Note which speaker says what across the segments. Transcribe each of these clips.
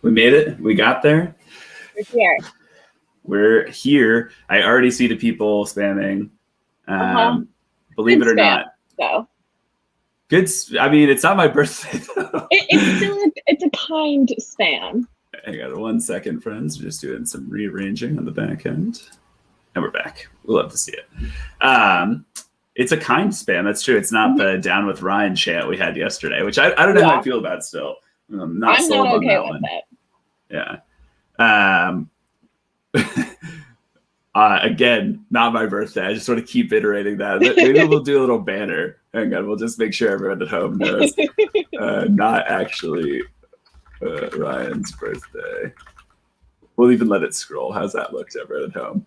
Speaker 1: We made it. We got there.
Speaker 2: We're here.
Speaker 1: We're here. I already see the people spamming. Believe it or not.
Speaker 2: So.
Speaker 1: Good. I mean, it's not my birthday though.
Speaker 2: It's still it's a kind spam.
Speaker 1: Hang on 1 second, friends. We're just doing some rearranging on the back end. And we're back. We'll love to see it. It's a kind spam. That's true. It's not the Down with Ryan chant we had yesterday, which I don't know how I feel about still. I'm not sold on that one. Yeah. Again, not my birthday. I just want to keep iterating that. Maybe we'll do a little banner. Hang on. We'll just make sure everyone at home knows. Not actually Ryan's birthday. We'll even let it scroll. How's that look to everyone at home?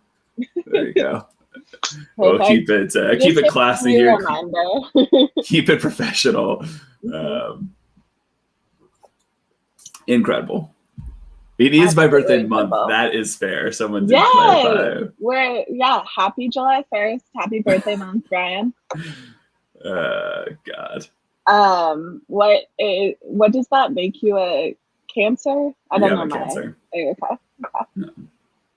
Speaker 1: There you go. We'll keep it classy here. Keep it professional. Incredible. It is my birthday month. That is fair. Someone did clarify. Happy
Speaker 2: July 1st. Happy birthday month, Brian.
Speaker 1: God.
Speaker 2: What does that make you a Cancer? I don't
Speaker 1: Yeah,
Speaker 2: know
Speaker 1: I'm a
Speaker 2: my.
Speaker 1: Cancer.
Speaker 2: Okay.
Speaker 1: No.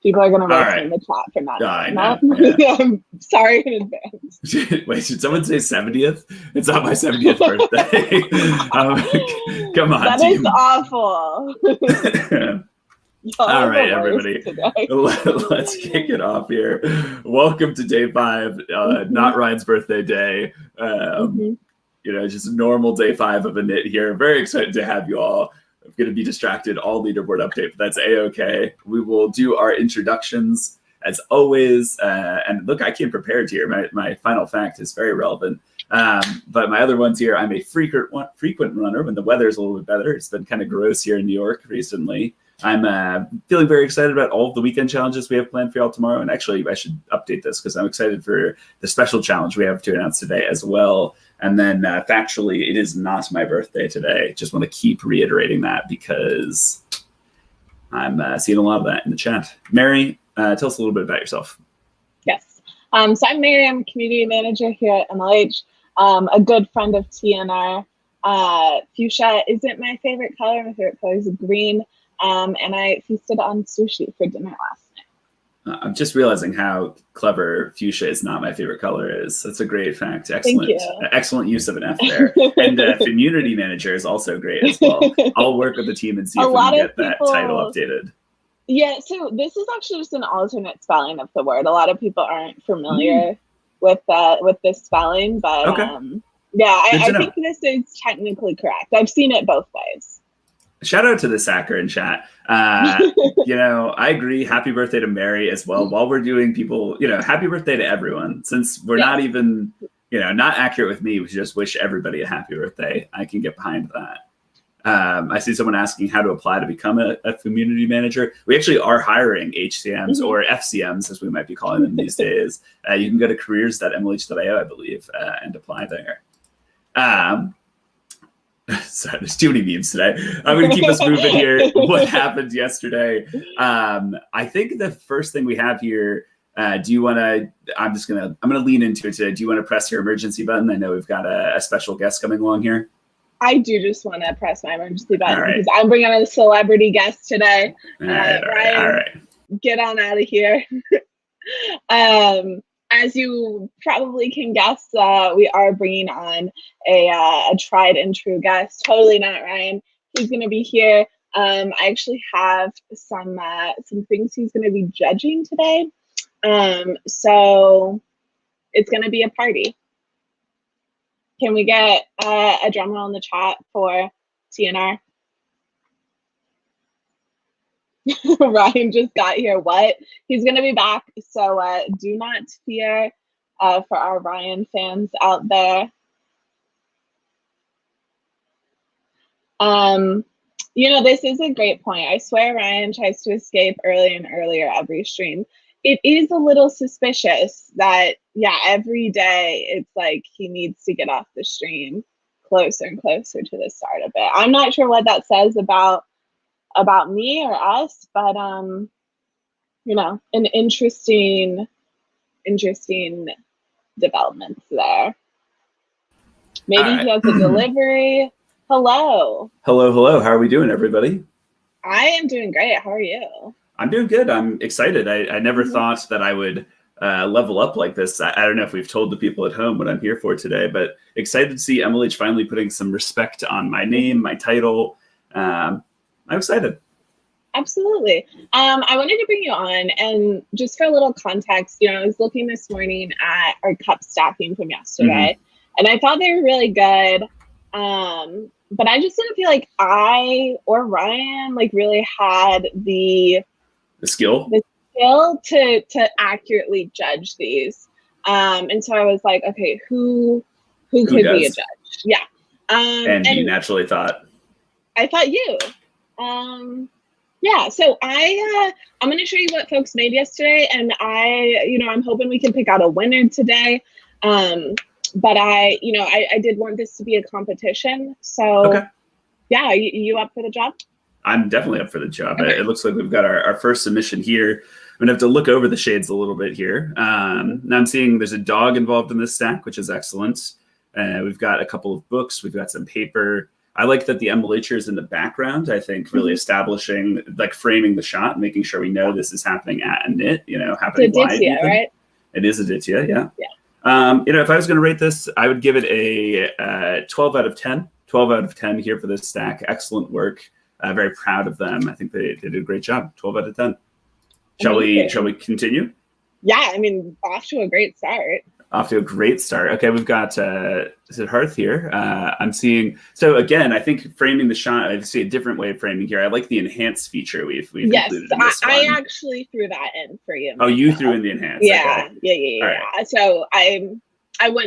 Speaker 2: People are gonna roast me
Speaker 1: right.
Speaker 2: in the chat for not
Speaker 1: I
Speaker 2: knowing
Speaker 1: know,
Speaker 2: that. I'm sorry in advance.
Speaker 1: Wait, should someone say 70th? It's not my 70th birthday. Come on,
Speaker 2: That is
Speaker 1: team.
Speaker 2: awful. Y'all
Speaker 1: All
Speaker 2: are
Speaker 1: right,
Speaker 2: the worst
Speaker 1: everybody.
Speaker 2: today.
Speaker 1: Let's kick it off here. Welcome to day 5, not Ryan's birthday day. Just a normal day 5 of INIT here. Very excited to have you all. I'm going to be distracted all leaderboard update, but that's a-okay. We will do our introductions as always. And look, I came prepared here. My final fact is very relevant. But my other ones here, I'm a frequent runner when the weather is a little bit better. It's been kind of gross here in New York recently. I'm feeling very excited about all of the weekend challenges we have planned for y'all tomorrow. And actually, I should update this because I'm excited for the special challenge we have to announce today as well. And then factually, it is not my birthday today. Just want to keep reiterating that because I'm seeing a lot of that in the chat. Mary, tell us a little bit about yourself.
Speaker 2: Yes. So I'm Mary. I'm community manager here at MLH. A good friend of TNR. Fuchsia isn't my favorite color. My favorite color is green. And I feasted on sushi for dinner last night.
Speaker 1: I'm just realizing how clever fuchsia is not my favorite color is. That's a great fact.
Speaker 2: Thank you.
Speaker 1: Excellent use of an F there. And community manager is also great as well. I'll work with the team and see if we can get that title updated.
Speaker 2: Yeah, so this is actually just an alternate spelling of the word. A lot of people aren't familiar with this spelling, but I think this is technically correct. I've seen it both ways.
Speaker 1: Shout out to the Sacker in chat. I agree. Happy birthday to Mary as well. While we're doing people, happy birthday to everyone. Since we're not even, not accurate with me, we should just wish everybody a happy birthday. I can get behind that. I see someone asking how to apply to become a community manager. We actually are hiring HCMs or FCMs, as we might be calling them these days. You can go to careers.mlh.io, I believe, and apply there. Sorry, there's too many memes today. I'm going to keep us moving here. What happened yesterday? I think the first thing we have here, do you want to, I'm going to lean into it today. Do you want to press your emergency button? I know we've got a special guest coming along here.
Speaker 2: I do just want to press my emergency button because I'm bringing on a celebrity guest today.
Speaker 1: All right.
Speaker 2: Get on out of here. As you probably can guess, we are bringing on a tried and true guest. Totally not Ryan. He's going to be here. I actually have some things he's going to be judging today. So it's going to be a party. Can we get a drum roll in the chat for TNR? Ryan just got here. What? He's going to be back. So do not fear for our Ryan fans out there. This is a great point. I swear Ryan tries to escape earlier and earlier every stream. It is a little suspicious that, every day it's like he needs to get off the stream closer and closer to the start of it. I'm not sure what that says about me or us, but an interesting developments there. Maybe he has a delivery. Hello.
Speaker 1: How are we doing, everybody?
Speaker 2: I am doing great. How are you?
Speaker 1: I'm doing good. I'm excited. I never thought that I would level up like this. I don't know if we've told the people at home what I'm here for today, but excited to see MLH finally putting some respect on my name, my title. I'm excited.
Speaker 2: Absolutely. I wanted to bring you on, and just for a little context, I was looking this morning at our cup stacking from yesterday, and I thought they were really good. But I just didn't feel like I or Ryan really had the skill to accurately judge these. And so I was like, okay, who could be a judge? Yeah.
Speaker 1: And you naturally thought?
Speaker 2: I thought you. Yeah, so I'm going to show you what folks made yesterday, and I'm hoping we can pick out a winner today. But I did want this to be a competition. So yeah, you up for the job?
Speaker 1: I'm definitely up for the job.
Speaker 2: Okay.
Speaker 1: It looks like we've got our first submission here. I'm gonna have to look over the shades a little bit here. Now I'm seeing there's a dog involved in this stack, which is excellent. We've got a couple of books. We've got some paper. I like that the MLH is in the background. I think really establishing, like framing the shot, making sure we know this is happening at INIT, happening live.
Speaker 2: Aditya, right?
Speaker 1: It is Aditya, yeah.
Speaker 2: Yeah.
Speaker 1: If I was going to rate this, I would give it a 12 out of 10. 12 out of 10 here for this stack. Excellent work. Very proud of them. I think they did a great job. 12 out of 10. Shall we continue?
Speaker 2: Yeah, I mean, off to a great start.
Speaker 1: Off to a great start. Okay, we've got is it Hearth here? I'm seeing. So again, I think framing the shot. I see a different way of framing here. I like the enhance feature we've included in this one.
Speaker 2: I actually threw that in for you.
Speaker 1: Oh, you threw in the enhance.
Speaker 2: Yeah,
Speaker 1: okay.
Speaker 2: yeah. Right. So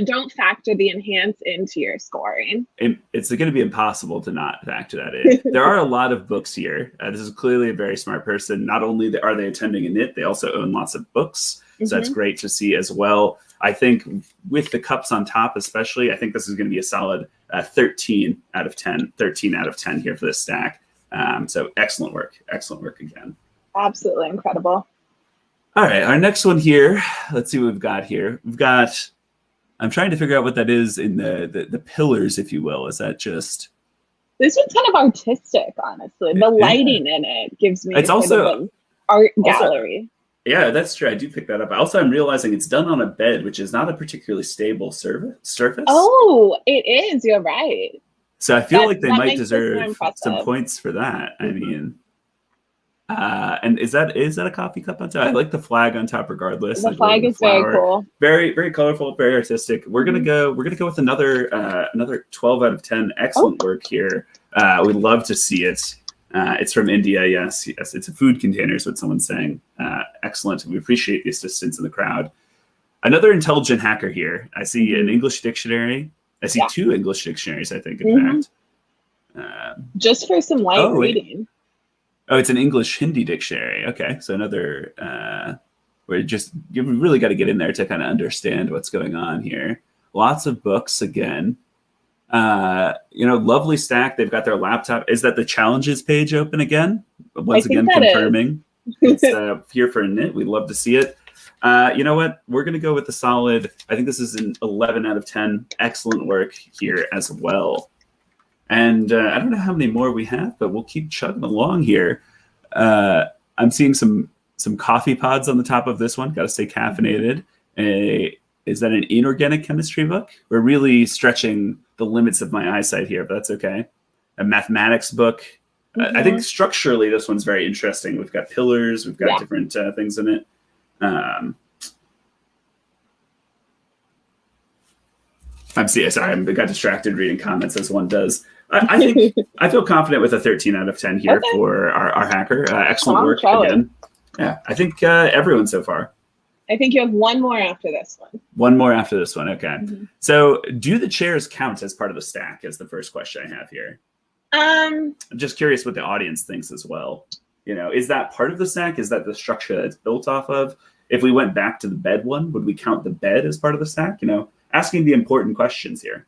Speaker 2: don't factor the enhance into your scoring.
Speaker 1: It's going to be impossible to not factor that in. There are a lot of books here. This is clearly a very smart person. Not only are they attending INIT, they also own lots of books. So that's great to see as well. I think with the cups on top, especially, I think this is going to be a solid 13 out of 10. 13 out of 10 here for this stack. So excellent work. Excellent work again.
Speaker 2: Absolutely incredible.
Speaker 1: All right, our next one here. Let's see what we've got here. We've got. I'm trying to figure out what that is in the pillars, if you will. Is that just?
Speaker 2: This one's kind of artistic, honestly. The lighting in it gives me
Speaker 1: it's also
Speaker 2: an art gallery.
Speaker 1: Yeah, that's true. I do pick that up. Also, I'm realizing it's done on a bed, which is not a particularly stable surface.
Speaker 2: Oh, it is. You're right.
Speaker 1: So I feel like they might deserve some points for that. I mean, and is that a coffee cup on top? I like the flag on top, regardless.
Speaker 2: The flag is very cool.
Speaker 1: Very, very colorful, very artistic. We're gonna go with another 12 out of 10. Excellent work here. We'd love to see it. It's from India. Yes. It's a food container, is what someone's saying. Excellent. We appreciate the assistance in the crowd. Another intelligent hacker here. I see an English dictionary. I see two English dictionaries, I think, in fact.
Speaker 2: Just for some light reading.
Speaker 1: Oh, it's an English Hindi dictionary. Okay. So another, where you really got to get in there to kind of understand what's going on here. Lots of books again. Lovely stack. They've got their laptop. Is that the challenges page open again? Once again, confirming. It's here for INIT. We'd love to see it. You know what? We're going to go with the solid. I think this is an 11 out of 10. Excellent work here as well. And I don't know how many more we have, but we'll keep chugging along here. I'm seeing some coffee pods on the top of this one. Got to stay caffeinated. Is that an inorganic chemistry book? We're really stretching the limits of my eyesight here, but that's okay. A mathematics book. I think structurally this one's very interesting. We've got pillars. We've got different things in it. Sorry, I got distracted reading comments as one does. I think I feel confident with a 13 out of 10 here for our hacker. Excellent work again. Yeah, I think everyone so far.
Speaker 2: I think you have one more after this one.
Speaker 1: One more after this one. Okay. So do the chairs count as part of the stack is the first question I have here. I'm just curious what the audience thinks as well. Is that part of the stack? Is that the structure that it's built off of? If we went back to the bed one, would we count the bed as part of the stack? Asking the important questions here.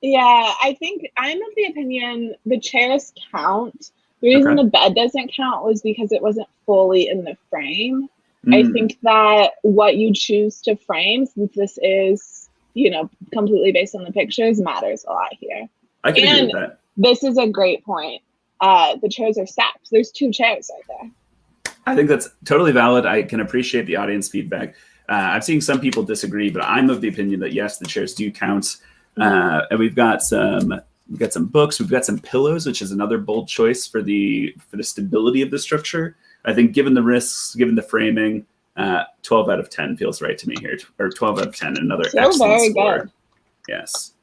Speaker 1: Yeah,
Speaker 2: I think I'm of the opinion the chairs count. The reason the bed doesn't count was because it wasn't fully in the frame. I think that what you choose to frame, since this is, completely based on the pictures, matters a lot here.
Speaker 1: I can agree with that.
Speaker 2: This is a great point. The chairs are stacked. There's two chairs right there.
Speaker 1: I think that's totally valid. I can appreciate the audience feedback. I'm seeing some people disagree, but I'm of the opinion that yes, the chairs do count. And we've got some books. We've got some pillows, which is another bold choice for the stability of the structure. I think given the risks, given the framing, 12 out of 10 feels right to me here, or 12 out of 10, another excellent score. Good. Yes.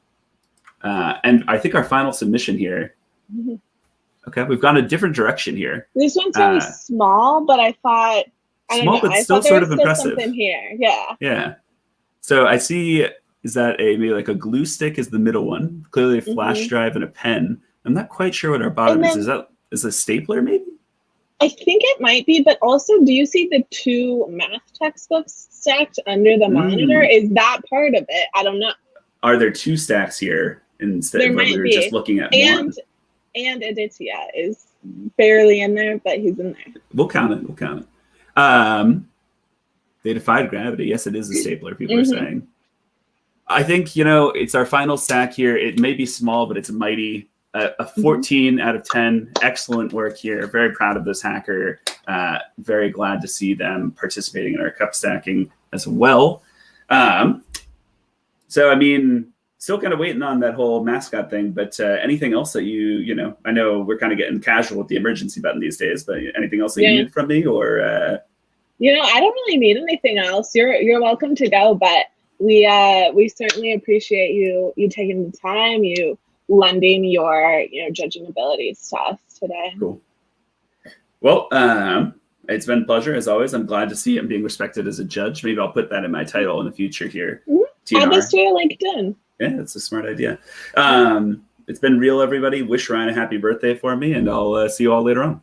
Speaker 1: And I think our final submission here. Okay, we've gone a different direction here.
Speaker 2: This one's very small, but I thought
Speaker 1: small, but still sort of impressive.
Speaker 2: Something here, yeah.
Speaker 1: Yeah. So I see. Is that maybe like a glue stick is the middle one? Clearly a flash drive and a pen. I'm not quite sure what our bottom is. Is a stapler maybe?
Speaker 2: I think it might be, but also, do you see the two math textbooks stacked under the monitor? Is that part of it? I don't know.
Speaker 1: Are there two stacks here instead of when we were just looking at one?
Speaker 2: And Aditya is barely in there, but he's in there.
Speaker 1: We'll count it. They defied gravity. Yes, it is a stapler, people are saying. I think, you know, it's our final stack here. It may be small, but it's mighty. A 14 out of 10. Excellent work here. Very proud of this hacker. Very glad to see them participating in our cup stacking as well. So, I mean, still kind of waiting on that whole mascot thing, but anything else that you know, I know we're kind of getting casual with the emergency button these days, but anything else that you need from me, or?
Speaker 2: You know, I don't really need anything else. You're welcome to go, but we certainly appreciate you taking the time, you lending your judging abilities to us today.
Speaker 1: Cool. Well, it's been a pleasure as always. I'm glad to see I'm being respected as a judge. Maybe I'll put that in my title in the future here.
Speaker 2: Add this to your LinkedIn.
Speaker 1: Yeah, that's a smart idea. It's been real, everybody. Wish Ryan a happy birthday for me, and I'll see you all later on.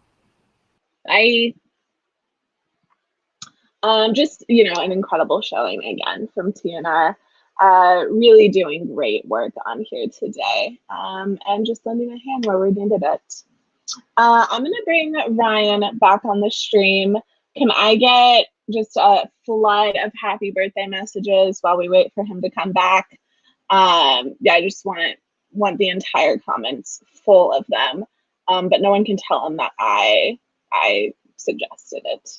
Speaker 2: Bye. Just, you know, an incredible showing again from TNR. Really doing great work on here today, and just lending a hand where we needed it. I'm going to bring Ryan back on the stream. Can I get just a flood of happy birthday messages while we wait for him to come back? Yeah, I just want the entire comments full of them, but no one can tell him that I suggested it.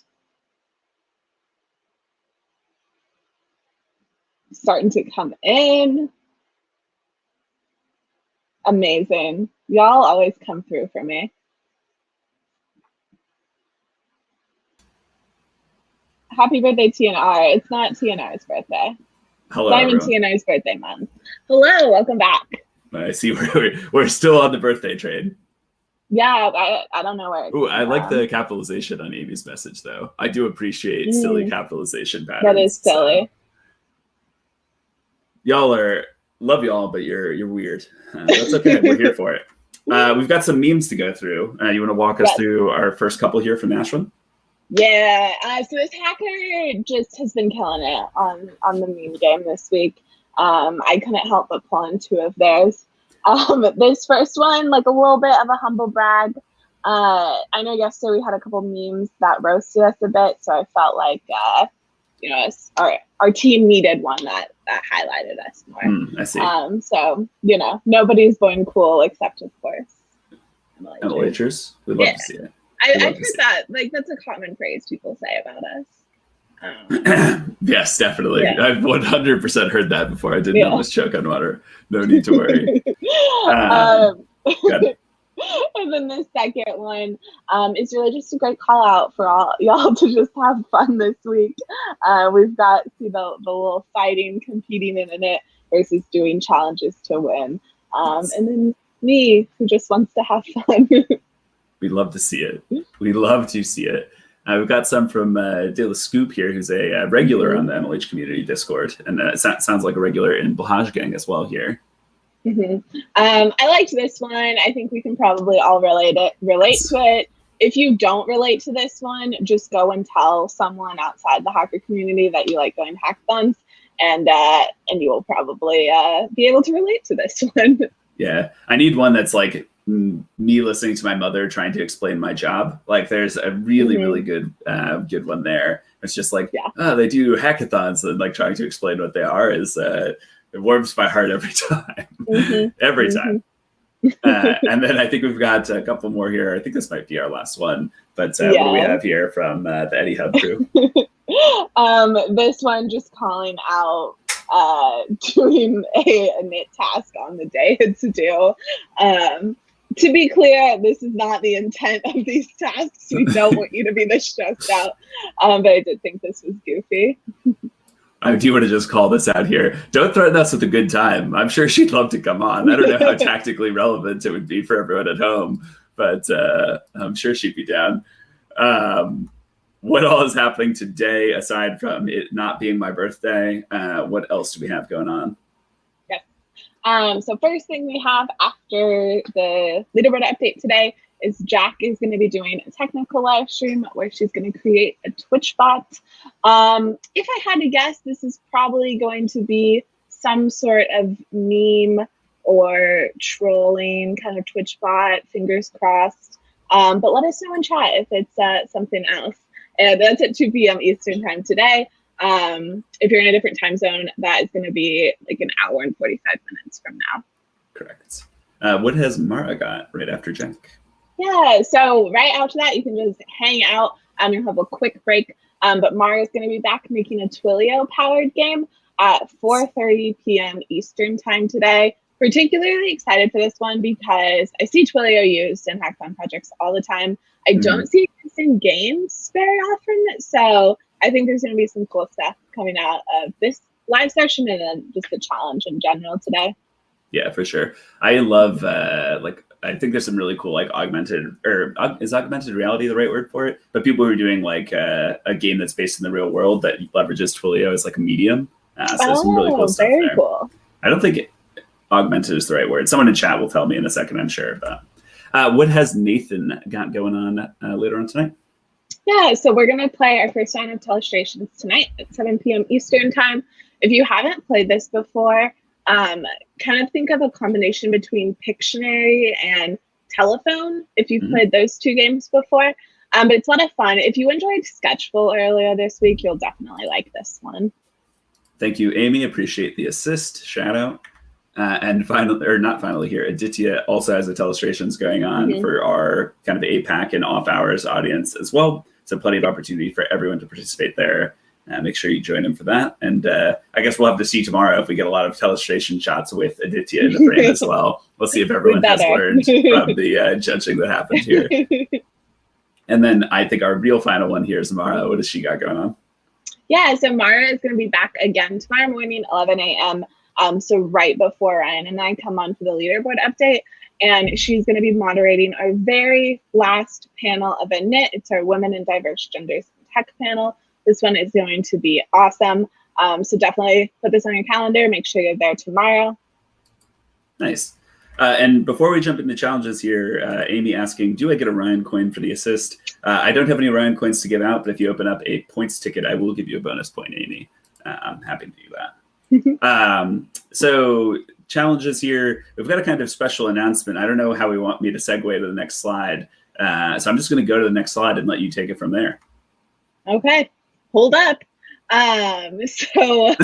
Speaker 2: Starting to come in. Amazing. Y'all always come through for me. Happy birthday, TNR. It's not TNR's birthday.
Speaker 1: Hello,
Speaker 2: it's not even TNR's birthday month. Hello, welcome back.
Speaker 1: I see we're still on the birthday train.
Speaker 2: Yeah, I don't know where.
Speaker 1: Ooh, I like the capitalization on Amy's message, though. I do appreciate silly capitalization patterns.
Speaker 2: That is silly.
Speaker 1: So. Y'all love y'all, but you're weird. That's okay. We're here for it. We've got some memes to go through. You want to walk us through our first couple here from Nashville?
Speaker 2: Yeah. So this hacker just has been killing it on the meme game this week. I couldn't help but pull in two of theirs. This first one, like a little bit of a humble brag. I know yesterday we had a couple memes that roasted us a bit, so I felt like you know, our team needed one that highlighted us more.
Speaker 1: I see.
Speaker 2: So, you know, nobody's going cool except, of course,
Speaker 1: MLHers. We'd love to see it.
Speaker 2: I've heard that. Like, that's a common phrase people say about us.
Speaker 1: Yes, definitely.
Speaker 2: Yeah.
Speaker 1: I've 100% heard that before. I didn't almost choke on water. No need to worry.
Speaker 2: And then the second one is really just a great call out for all y'all to just have fun this week. We've got the little fighting, competing in it versus doing challenges to win. And then me, who just wants to have fun.
Speaker 1: We love to see it. We love to see it. We've got some from De La Scoop here, who's a regular on the MLH community Discord, and sounds like a regular in Blahaj Gang as well here.
Speaker 2: I liked this one. I think we can probably all relate to it. If you don't relate to this one, just go and tell someone outside the hacker community that you like going hackathons, and you will probably be able to relate to this one. Yeah,
Speaker 1: I need one that's like me listening to my mother trying to explain my job. Like, there's a really really good one there. It's just like, oh, they do hackathons, and like trying to explain what they are is it warms my heart every time. Every time. And then I think we've got a couple more here. I think this might be our last one, but what do we have here from the Eddie Hub crew?
Speaker 2: This one just calling out doing a INIT task on the day to do. To be clear, this is not the intent of these tasks. We don't want you to be this stressed out, but I did think this was goofy.
Speaker 1: I do want to just call this out here. Don't threaten us with a good time. I'm sure she'd love to come on. I don't know how tactically relevant it would be for everyone at home, but I'm sure she'd be down. What all is happening today, aside from it not being my birthday? What else do we have going on?
Speaker 2: Yes. So first thing we have after the leaderboard update today is Jack is going to be doing a technical live stream where she's going to create a Twitch bot. If I had to guess, this is probably going to be some sort of meme or trolling kind of Twitch bot, fingers crossed. But let us know in chat if it's something else. And that's at 2 p.m. Eastern time today. If you're in a different time zone, that is going to be like an hour and 45 minutes from now.
Speaker 1: Correct. What has Mara got right after Jack?
Speaker 2: Yeah, so right after that, you can just hang out. You'll have a quick break. But Mara is going to be back making a Twilio-powered game at 4:30 p.m. Eastern time today. Particularly excited for this one because I see Twilio used in hackathon projects all the time. I don't see it used in games very often, so I think there's going to be some cool stuff coming out of this live session and then just the challenge in general today.
Speaker 1: Yeah, for sure. I love I think there's some really cool augmented, or is augmented reality the right word for it? But people who are doing a game that's based in the real world that leverages Twilio as like a medium. So there's some really cool stuff
Speaker 2: very
Speaker 1: there.
Speaker 2: Cool.
Speaker 1: I don't think augmented is the right word. Someone in chat will tell me in a second, I'm sure. But what has Nathan got going on later on tonight?
Speaker 2: Yeah, so we're going to play our first round of Telestrations tonight at 7 p.m. Eastern time. If you haven't played this before, kind of think of a combination between Pictionary and Telephone, if you've played those two games before. But it's a lot of fun. If you enjoyed Sketchful earlier this week, you'll definitely like this one.
Speaker 1: Thank you, Amy. Appreciate the assist. Shout out. And finally, or not finally here, Aditya also has the Telestrations going on for our kind of APAC and off hours audience as well. So plenty of opportunity for everyone to participate there. Make sure you join him for that. And I guess we'll have to see tomorrow if we get a lot of Telestration shots with Aditya in the frame as well. We'll see if everyone has learned from the judging that happened here. And then I think our real final one here is Mara. What has she got going on?
Speaker 2: Yeah, so Mara is going to be back again tomorrow morning, 11 a.m. So right before Ryan and I come on for the leaderboard update. And she's going to be moderating our very last panel of INIT. It's our Women and Diverse Genders in Tech panel. This one is going to be awesome. So definitely put this on your calendar. Make sure you're there tomorrow.
Speaker 1: Nice. And before we jump into challenges here, Amy asking, do I get a Ryan coin for the assist? I don't have any Ryan coins to give out, but if you open up a points ticket, I will give you a bonus point, Amy. I'm happy to do that. So challenges here. We've got a kind of special announcement. I don't know how we want me to segue to the next slide. So I'm just going to go to the next slide and let you take it from there.
Speaker 2: Okay. Hold up. So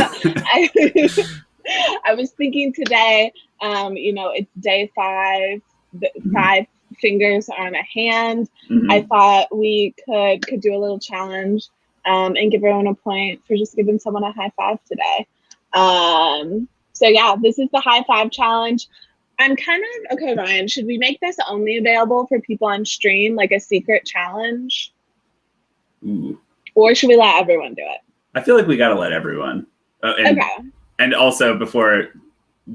Speaker 2: I was thinking today, it's day 5, 5 fingers on a hand. I thought we could do a little challenge and give everyone a point for just giving someone a high five today. So yeah, this is the high five challenge. I'm kind of, okay, Ryan, should we make this only available for people on stream, like a secret challenge?
Speaker 1: Ooh.
Speaker 2: Or should we let everyone do it?
Speaker 1: I feel like we got to let everyone. Okay. And also before,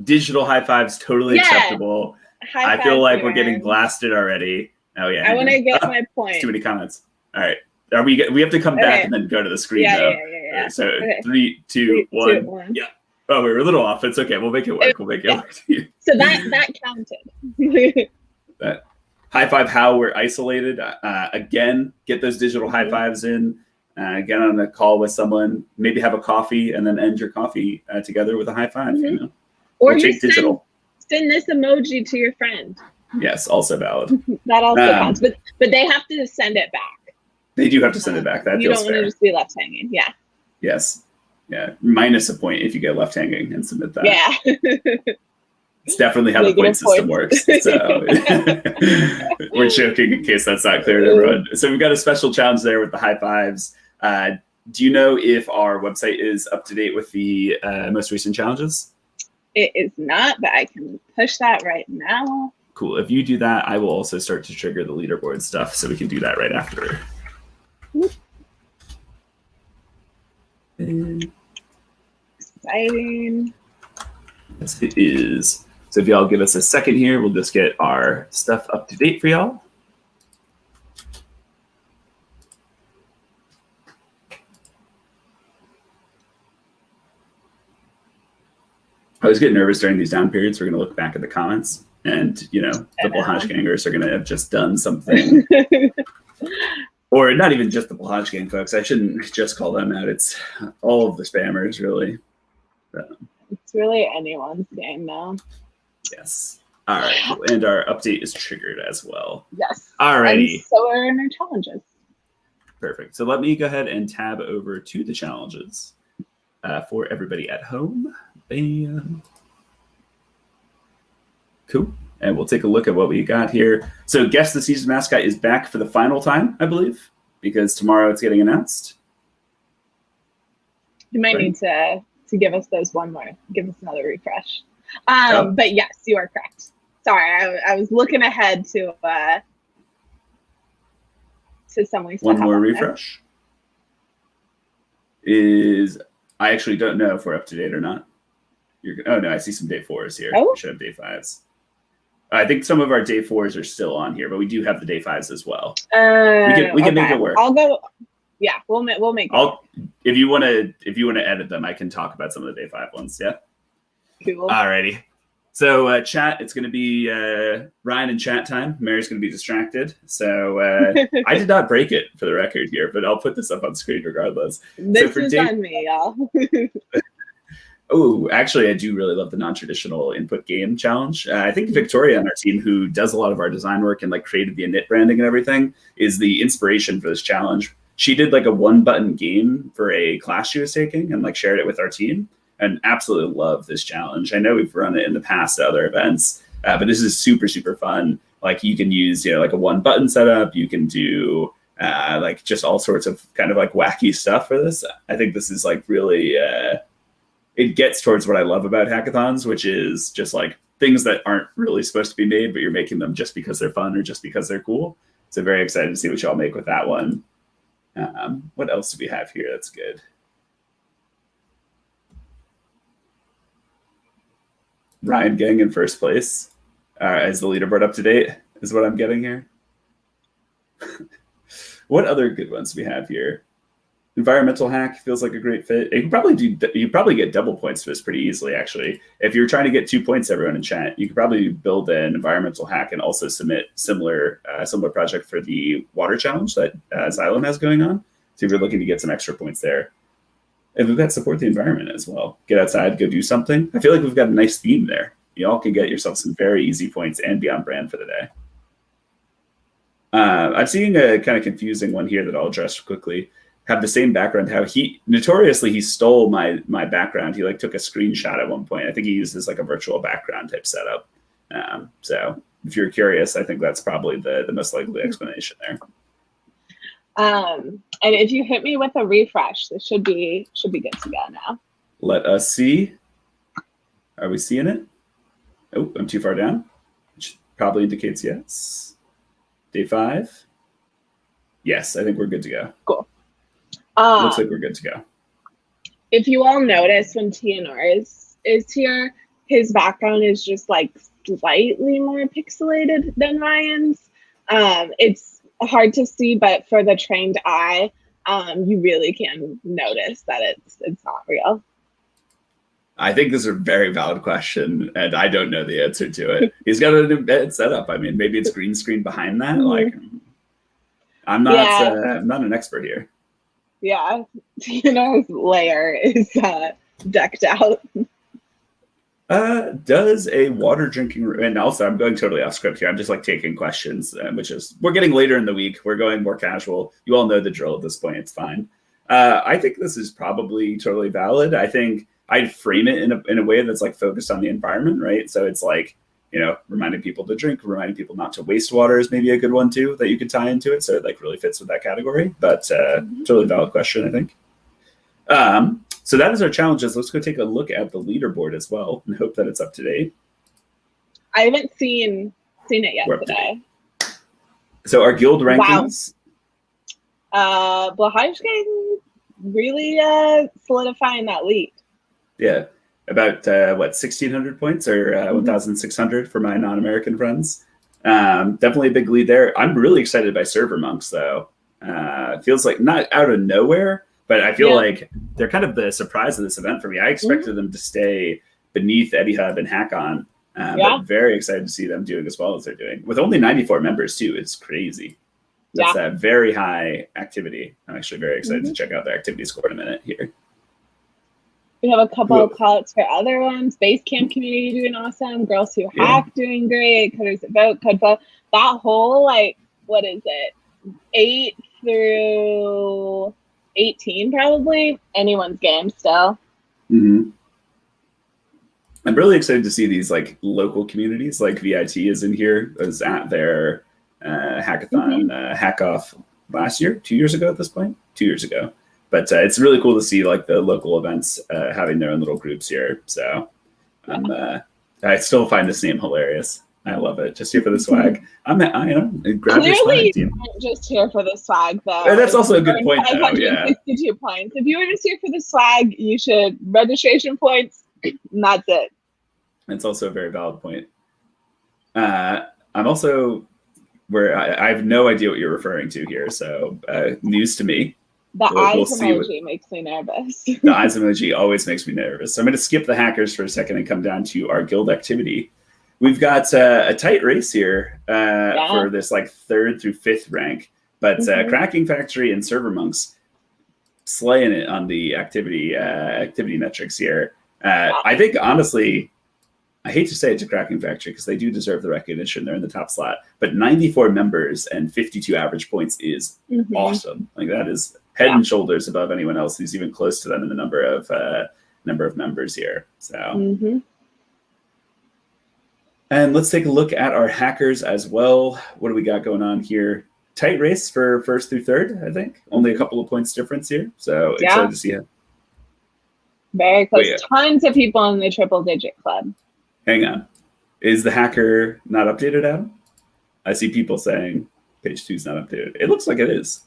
Speaker 1: digital high fives, totally acceptable. I feel like we're getting blasted already. Oh yeah.
Speaker 2: I want to get my point.
Speaker 1: Too many comments. All right. We have to come back and then go to the screen though. Yeah. So 3, 2, 1. Yeah. Oh, we were a little off. It's okay. We'll make it work. We'll make it work.
Speaker 2: So that counted.
Speaker 1: That high five how we're isolated. Again, get those digital high fives in. Get on a call with someone, maybe have a coffee, and then end your coffee together with a high five.
Speaker 2: Or just send this emoji to your friend.
Speaker 1: Yes, also valid.
Speaker 2: That also counts, but they have to send it back.
Speaker 1: They do have to send it back. That
Speaker 2: you
Speaker 1: feels
Speaker 2: don't want to just be left hanging. Yeah.
Speaker 1: Yes. Yeah. Minus a point if you get left hanging and submit that.
Speaker 2: Yeah.
Speaker 1: It's definitely how the point system works. So we're joking in case that's not clear to everyone. So we've got a special challenge there with the high fives. Do you know if our website is up to date with the most recent challenges?
Speaker 2: It is not, but I can push that right now.
Speaker 1: Cool. If you do that, I will also start to trigger the leaderboard stuff, so we can do that right after.
Speaker 2: Exciting.
Speaker 1: Yes, it is. So if y'all give us a second here, we'll just get our stuff up to date for y'all. I always get nervous during these down periods. We're going to look back at the comments and, the Blahajgangers are going to have just done something. Or not even just the Blahajgang folks. I shouldn't just call them out. It's all of the spammers, really.
Speaker 2: It's really anyone's game now.
Speaker 1: Yes. All right. Cool. And our update is triggered as well.
Speaker 2: Yes.
Speaker 1: All righty.
Speaker 2: So are in our challenges.
Speaker 1: Perfect. So let me go ahead and tab over to the challenges for everybody at home. Bam. Cool. And we'll take a look at what we got here. So Guess the Season mascot is back for the final time, I believe, because tomorrow it's getting announced.
Speaker 2: You might need to give us those one more. Give us another refresh. But yes, you are correct. Sorry, I was looking ahead to someone.
Speaker 1: One more refresh. I actually don't know if we're up to date or not. Oh no, I see some day 4s here.
Speaker 2: Oh.
Speaker 1: We should have day 5s. I think some of our day 4s are still on here, but we do have the day 5s as well. We can make it work.
Speaker 2: I'll go. Yeah, we'll make it.
Speaker 1: If you want to edit them, I can talk about some of the day 5 ones. Yeah.
Speaker 2: Cool.
Speaker 1: Alrighty. So chat, it's going to be Ryan and chat time. Mary's going to be distracted. So I did not break it for the record here, but I'll put this up on screen regardless.
Speaker 2: This is on me, y'all.
Speaker 1: Oh, actually, I do really love the non-traditional input game challenge. I think Victoria on our team, who does a lot of our design work and like created the INIT branding and everything, is the inspiration for this challenge. She did like a 1-button game for a class she was taking and like shared it with our team, and absolutely love this challenge. I know we've run it in the past at other events, but this is super, super fun. Like you can use, like a 1-button setup. You can do like just all sorts of kind of like wacky stuff for this. I think this is like really... it gets towards what I love about hackathons, which is just like things that aren't really supposed to be made, but you're making them just because they're fun or just because they're cool. So very excited to see what y'all make with that one. What else do we have here that's good? Ryan getting in first place. Is the leaderboard up to date is what I'm getting here. What other good ones do we have here? Environmental hack feels like a great fit. You probably get double points for this pretty easily, actually. If you're trying to get 2 points, everyone in chat, you could probably build an environmental hack and also submit similar project for the water challenge that Xylem has going on. So if you're looking to get some extra points there. And we've got support the environment as well. Get outside, go do something. I feel like we've got a nice theme there. Y'all can get yourself some very easy points and be on brand for the day. I'm seeing a kind of confusing one here that I'll address quickly. Have the same background. How he stole my background. He like took a screenshot at one point. I think he used this like a virtual background type setup. So if you're curious, I think that's probably the most likely explanation there.
Speaker 2: And if you hit me with a refresh, this should be good to go now.
Speaker 1: Let us see. Are we seeing it? Oh, I'm too far down, which probably indicates yes. Day 5. Yes, I think we're good to go.
Speaker 2: Cool.
Speaker 1: Looks like we're good to go.
Speaker 2: If you all notice when TNR is here, his background is just like slightly more pixelated than Ryan's. It's hard to see, but for the trained eye, you really can notice that it's not real.
Speaker 1: I think this is a very valid question, and I don't know the answer to it. He's got an embed setup. I mean, maybe it's green screen behind that. Like, I'm not an expert here.
Speaker 2: Yeah, TNR's layer is decked out.
Speaker 1: Does a water drinking, and also I'm going totally off script here. I'm just like taking questions, which is, we're getting later in the week. We're going more casual. You all know the drill at this point. It's fine. I think this is probably totally valid. I think I'd frame it in a way that's like focused on the environment, right? So it's like, reminding people to drink, reminding people not to waste water is maybe a good one too, that you could tie into it. So it like really fits with that category, but totally valid question, I think. So that is our challenges. Let's go take a look at the leaderboard as well and hope that it's up to date.
Speaker 2: I haven't seen it yet today.
Speaker 1: So our guild rankings.
Speaker 2: Wow. Blahaj really solidifying that lead.
Speaker 1: Yeah. About 1,600 points or 1,600 for my non-American friends. Definitely a big lead there. I'm really excited by Server Monks though. It feels like not out of nowhere, but I feel like they're kind of the surprise of this event for me. I expected them to stay beneath Eddie Hub and Hack-On, but very excited to see them doing as well as they're doing. With only 94 members too, it's crazy. That's that very high activity. I'm actually very excited to check out their activity score in a minute here.
Speaker 2: We have a couple of call-outs for other ones. Basecamp community doing awesome. Girls Who Hack doing great. Coders That Vote, Code Vote. That whole, what is it? through 18, probably. Anyone's game still.
Speaker 1: Mm-hmm. I'm really excited to see these like local communities, like VIT is in here. I was at their hackathon hack off last year, 2 years ago at this point, 2 years ago. But it's really cool to see like the local events having their own little groups here. So I still find this name hilarious. I love it. Just here for the swag. I grab your swag, team.
Speaker 2: Not just here for the swag, though.
Speaker 1: And that's also a good point, though. Yeah.
Speaker 2: 562 points. If you were just here for the swag, you should registration points. And that's it.
Speaker 1: That's also a very valid point. I'm also where I have no idea what you're referring to here, so news to me.
Speaker 2: The eyes emoji makes me nervous.
Speaker 1: The eyes emoji always makes me nervous. So I'm going to skip the hackers for a second and come down to our guild activity. We've got a tight race here for this like 3rd through 5th rank, but Cracking Factory and Server Monks slaying it on the activity metrics here. I think honestly, I hate to say it to Cracking Factory because they do deserve the recognition. They're in the top slot, but 94 members and 52 average points is awesome. Like that is head and shoulders above anyone else who's even close to them in the number of members here. So. And let's take a look at our hackers as well. What do we got going on here? Tight race for 1st through 3rd, I think. Only a couple of points difference here. So excited to see it.
Speaker 2: Very close. Tons of people in the triple-digit club.
Speaker 1: Hang on. Is the hacker not updated, Adam? I see people saying page 2 is not updated. It looks like it is.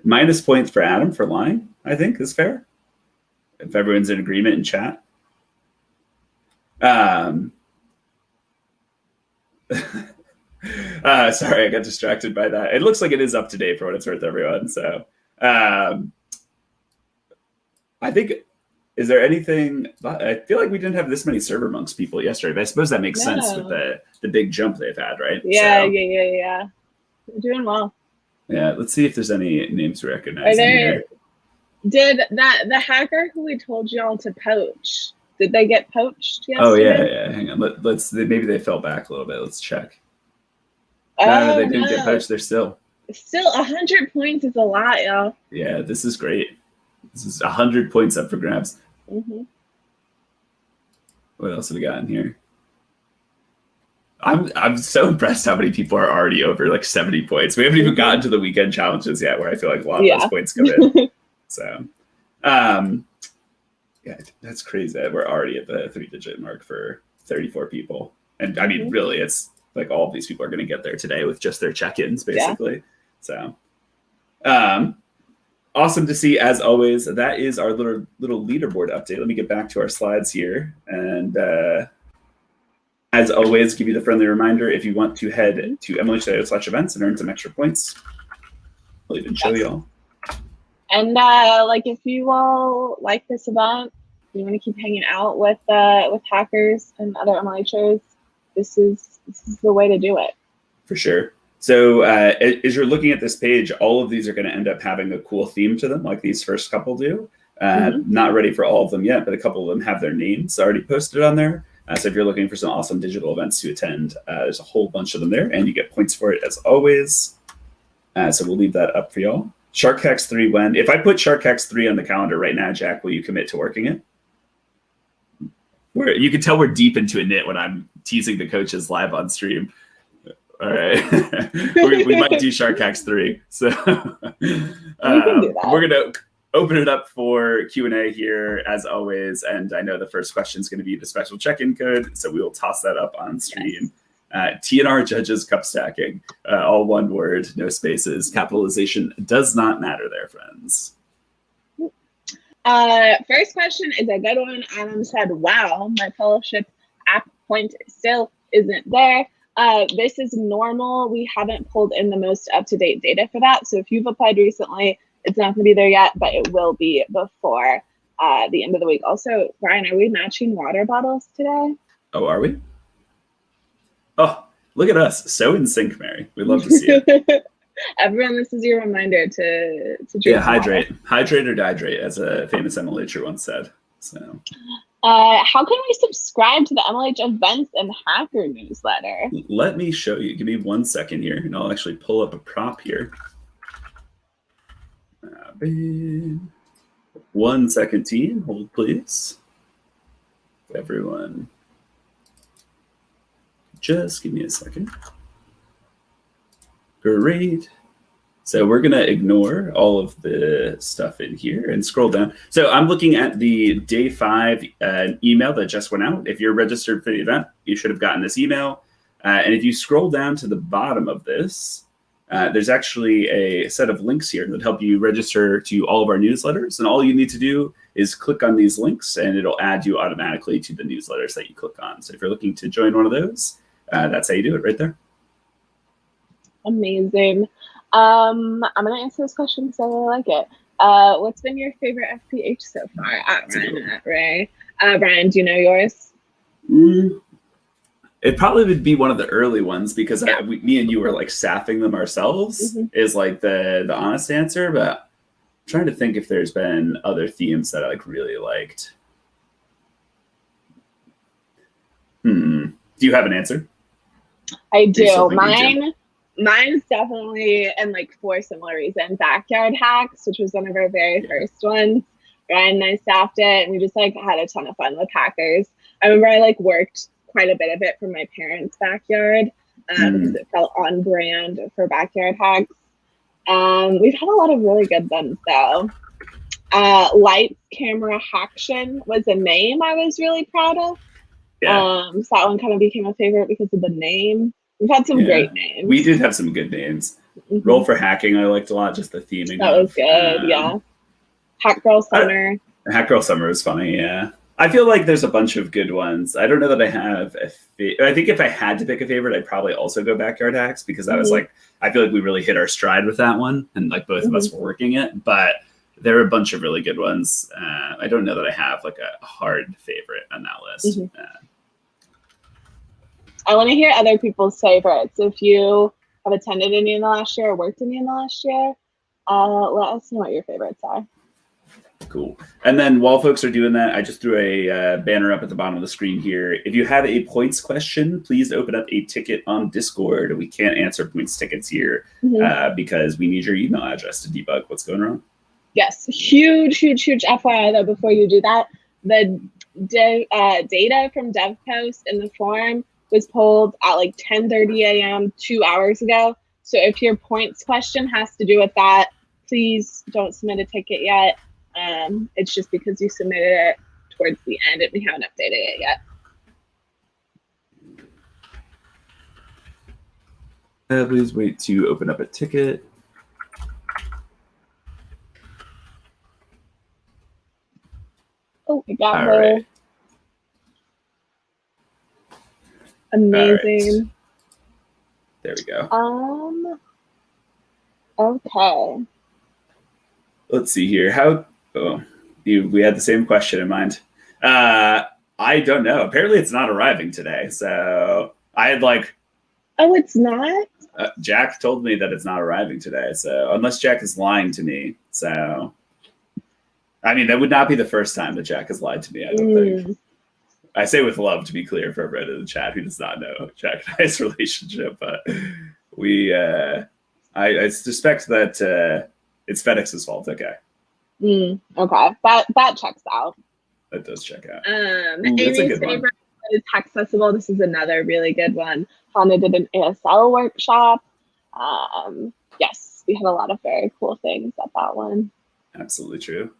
Speaker 1: Minus points for Adam for lying, I think, is fair. If everyone's in agreement in chat. Sorry, I got distracted by that. It looks like it is up to date for what it's worth, everyone. So I think, is there anything, I feel like we didn't have this many Server Monks people yesterday, but I suppose that makes sense with the big jump they've had, right?
Speaker 2: Yeah. They're doing well.
Speaker 1: Yeah, let's see if there's any names we recognize in here.
Speaker 2: Did the hacker who we told y'all to poach, did they get poached yesterday?
Speaker 1: Oh, yeah. Hang on. Let's maybe they fell back a little bit. Let's check. No, they didn't get poached. They're still
Speaker 2: 100 points is a lot, y'all.
Speaker 1: Yeah, this is great. This is 100 points up for grabs. What else have we got in here? I'm so impressed how many people are already over like 70 points. We haven't even gotten to the weekend challenges yet, where I feel like a lot of those points come in. So, yeah, that's crazy that we're already at the 3-digit mark for 34 people. And I mean, really, it's like all of these people are going to get there today with just their check-ins, basically. So, awesome to see, as always. That is our little leaderboard update. Let me get back to our slides here. And as always, give you the friendly reminder, if you want to head to MLH.io/events and earn some extra points, I'll even show you all.
Speaker 2: And like, if you all like this event, you want to keep hanging out with hackers and other MLHers, this is the way to do it. For sure.
Speaker 1: So as you're looking at this page, all of these are going to end up having a cool theme to them, like these first couple do. Not ready for all of them yet, but a couple of them have their names already posted on there. So if you're looking for some awesome digital events to attend, there's a whole bunch of them there, and you get points for it as always. So we'll leave that up for y'all. Shark Hacks 3 when? If I put Shark Hacks 3 on the calendar right now, Jack, will you commit to working it? You can tell we're deep into INIT when I'm teasing the coaches live on stream. All right. we might do Shark Hacks 3. So we're going to open it up for Q&A here, as always. And I know the first question is going to be the special check-in code, so we will toss that up on stream. TNR judges cup stacking, all one word, no spaces. Capitalization does not matter there, friends.
Speaker 2: First question is a good one. Adam said, wow, my fellowship app point still isn't there. This is normal. We haven't pulled in the most up-to-date data for that. So if you've applied recently, it's not going to be there yet, but it will be before the end of the week. Also, Brian, are we matching water bottles today?
Speaker 1: Oh, are we? Oh, look at us. So in sync, Mary. We love to see it.
Speaker 2: Everyone, this is your reminder to drink.
Speaker 1: Yeah, hydrate. Hydrate or dehydrate, as a famous MLHer once said. So
Speaker 2: How can we subscribe to the MLH events and hacker newsletter?
Speaker 1: Let me show you. Give me 1 second here, and I'll actually pull up a prop here. 1 second, team. Hold, please. Everyone, just give me a second. Great. So we're going to ignore all of the stuff in here and scroll down. So I'm looking at the day 5 email that just went out. If you're registered for the event, you should have gotten this email. And if you scroll down to the bottom of this, there's actually a set of links here that help you register to all of our newsletters. And all you need to do is click on these links, and it'll add you automatically to the newsletters that you click on. So if you're looking to join one of those, that's how you do it right there.
Speaker 2: Amazing. I'm gonna answer this question because I really like it. What's been your favorite FPH so far? Ryan, Ray. Brian, do you know yours?
Speaker 1: It probably would be one of the early ones because me and you were like staffing them ourselves. Is like the honest answer, but I'm trying to think if there's been other themes that I like really liked. Do you have an answer?
Speaker 2: I do. Mine's definitely, and like for similar reason, Backyard Hacks, which was one of our very first ones. Ryan and I staffed it, and we just like had a ton of fun with hackers. I remember I like worked quite a bit of it from my parents' backyard because it felt on brand for Backyard Hacks. We've had a lot of really good ones though. Lights, Camera, Haction was a name I was really proud of. So that one kind of became a favorite because of the name. We've had some great names.
Speaker 1: We did have some good names. Roll for Hacking I liked a lot, just the theming.
Speaker 2: That was good, yeah. Hack Girl Summer.
Speaker 1: Hack Girl Summer was funny, yeah. I feel like there's a bunch of good ones. I don't know that I have I think if I had to pick a favorite, I'd probably also go Backyard Hacks because that was like, I feel like we really hit our stride with that one, and like both of us were working it, but there are a bunch of really good ones. I don't know that I have like a hard favorite on that list.
Speaker 2: I want to hear other people's favorites. If you have attended any in the last year or worked any in the last year, let us know what your favorites are.
Speaker 1: Cool. And then while folks are doing that, I just threw a banner up at the bottom of the screen here. If you have a points question, please open up a ticket on Discord. We can't answer points tickets here because we need your email address to debug what's going wrong.
Speaker 2: Yes, huge FYI though, before you do that, the data from DevPost in the forum was pulled at like 10:30 a.m. 2 hours ago. So if your points question has to do with that, please don't submit a ticket yet. It's just because you submitted it towards the end and we haven't updated it yet.
Speaker 1: Please wait to open up a ticket.
Speaker 2: Oh, we got
Speaker 1: All
Speaker 2: her.
Speaker 1: right.
Speaker 2: Amazing.
Speaker 1: Right. There we go.
Speaker 2: Okay.
Speaker 1: Let's see here. We had the same question in mind. I don't know. Apparently it's not arriving today. So I had like...
Speaker 2: Oh, it's not?
Speaker 1: Jack told me that it's not arriving today. So unless Jack is lying to me. So, I mean, that would not be the first time that Jack has lied to me, I don't think. I say with love, to be clear, for everyone in the chat who does not know Jack and I's relationship. But I suspect that it's FedEx's fault. Okay.
Speaker 2: Okay. That checks out.
Speaker 1: That does check out.
Speaker 2: Amy's favorite is Accessible. This is another really good one. Hannah did an ASL workshop. Yes, we had a lot of very cool things at that one.
Speaker 1: Absolutely true.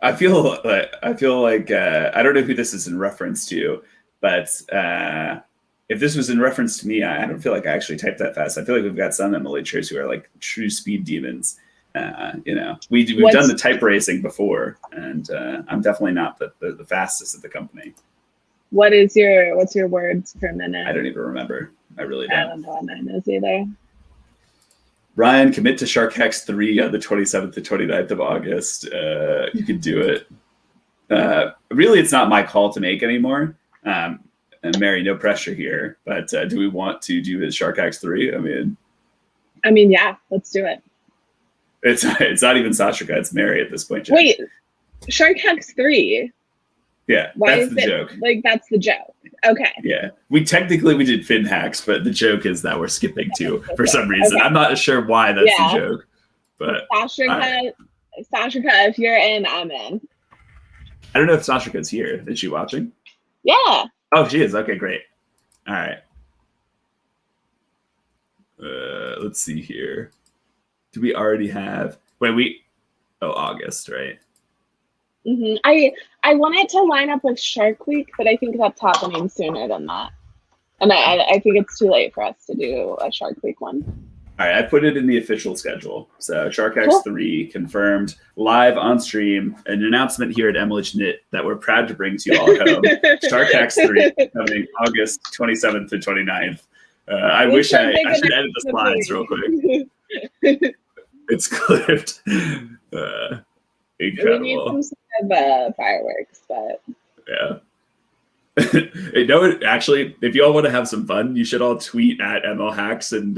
Speaker 1: I feel like I don't know who this is in reference to, but if this was in reference to me, I don't feel like I actually typed that fast. I feel like we've got some MLHers who are like true speed demons. We've done the type racing before, and I'm definitely not the fastest at the company.
Speaker 2: What's your words per minute?
Speaker 1: I don't even remember. I really don't.
Speaker 2: I don't know what mine is either.
Speaker 1: Ryan, commit to Shark Hacks 3 on the 27th to 29th of August. You can do it. Really, it's not my call to make anymore. And Mary, no pressure here. But do we want to do Shark Hacks 3? I mean,
Speaker 2: yeah, let's do it.
Speaker 1: It's not even Sashika, it's Mary at this point, Jack.
Speaker 2: Wait, Shark Hacks 3
Speaker 1: Yeah,
Speaker 2: Why
Speaker 1: that's
Speaker 2: is
Speaker 1: the
Speaker 2: it
Speaker 1: joke.
Speaker 2: like that's the joke? Okay.
Speaker 1: Yeah, we did Fin Hacks, but the joke is that we're skipping to for some reason.
Speaker 2: Okay.
Speaker 1: I'm not sure why that's the joke, but
Speaker 2: Sashika, if you're in, I'm in.
Speaker 1: I don't know if Sashika's here. Is she watching?
Speaker 2: Yeah.
Speaker 1: Oh, she is. Okay, great. All right. Let's see here. Do we already have? August, right?
Speaker 2: Mm-hmm. I wanted to line up with Shark Week, but I think that's happening sooner than that. And I think it's too late for us to do a Shark Week one.
Speaker 1: All right, I put it in the official schedule. So Shark Hacks 3 confirmed live on stream. An announcement here at MLH INIT that we're proud to bring to you all at home. Shark Hacks 3 coming August 27th to 29th. I wish I should edit the slides real quick. It's clipped. Incredible.
Speaker 2: We need some sort of fireworks, but
Speaker 1: yeah. Actually, if you all want to have some fun, you should all tweet at ML Hacks and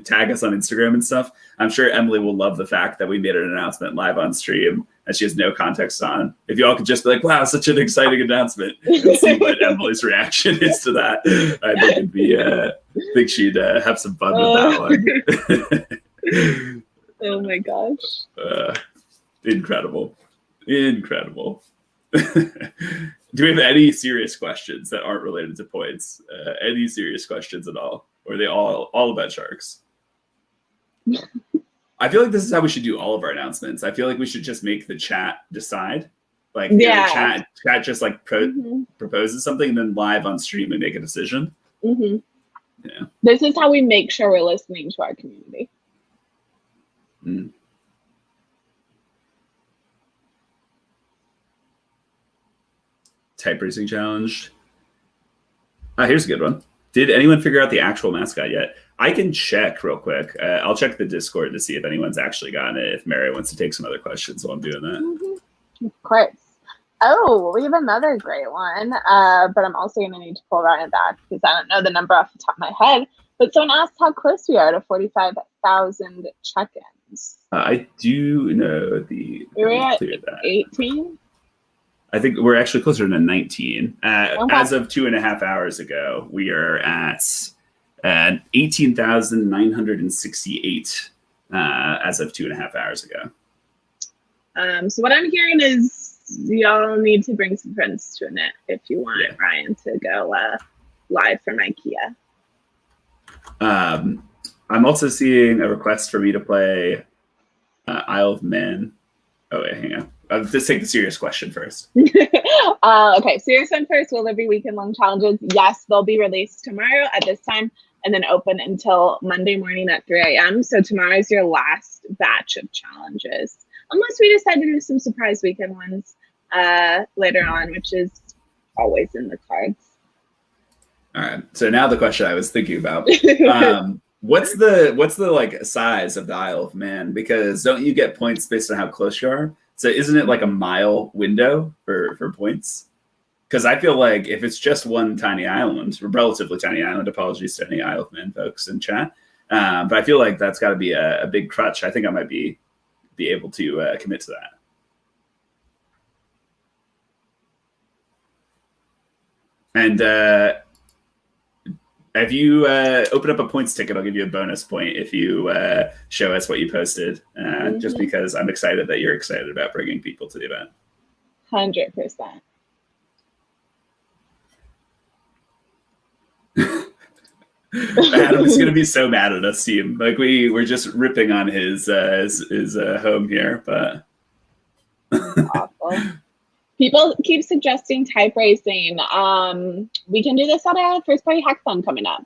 Speaker 1: tag us on Instagram and stuff. I'm sure Emily will love the fact that we made an announcement live on stream that she has no context on. If you all could just be like, wow, such an exciting announcement, and see what Emily's reaction is to that, I think it'd be, think she'd have some fun with that one.
Speaker 2: Oh my gosh.
Speaker 1: Incredible. Do we have any serious questions that aren't related to points? Any serious questions at all? Or are they all about sharks? I feel like this is how we should do all of our announcements. I feel like we should just make the chat decide. Like, chat just like proposes something, and then live on stream we make a decision.
Speaker 2: Mm-hmm.
Speaker 1: Yeah.
Speaker 2: This is how we make sure we're listening to our community.
Speaker 1: Mm. Type racing challenge. Here's a good one. Did anyone figure out the actual mascot yet? I can check real quick. I'll check the Discord to see if anyone's actually gotten it. If Mary wants to take some other questions while I'm doing that.
Speaker 2: Mm-hmm. Of course. Oh, we have another great one. But I'm also going to need to pull Ryan back because I don't know the number off the top of my head. But someone asked how close we are to 45,000 check-ins.
Speaker 1: I do know
Speaker 2: We're at 18?
Speaker 1: I think we're actually closer to 19. As of 2.5 hours ago, we are at 18,968 as of 2.5 hours ago.
Speaker 2: So what I'm hearing is y'all need to bring some friends to INIT if you want Ryan to go live from IKEA.
Speaker 1: I'm also seeing a request for me to play Isle of Man. Oh, wait, hang on. I'll just take the serious question first.
Speaker 2: Okay, serious one first. Will there be weekend-long challenges? Yes, they'll be released tomorrow at this time and then open until Monday morning at 3 a.m. So tomorrow is your last batch of challenges. Unless we decide to do some surprise weekend ones later on, which is always in the cards.
Speaker 1: All right. So now the question I was thinking about. What's the like size of the Isle of Man? Because don't you get points based on how close you are? So isn't it like a mile window for points? Because I feel like if it's just one tiny island, a relatively tiny island, apologies to any Isle of Man folks in chat, but I feel like that's got to be a big crutch. I think I might be able to commit to that. And if you open up a points ticket, I'll give you a bonus point if you show us what you posted, just because I'm excited that you're excited about bringing people to the event.
Speaker 2: 100%.
Speaker 1: Adam is going to be so mad at us, team. Like we're just ripping on his home here, but
Speaker 2: awful. People keep suggesting type racing. We can do this at a first party hackathon coming up.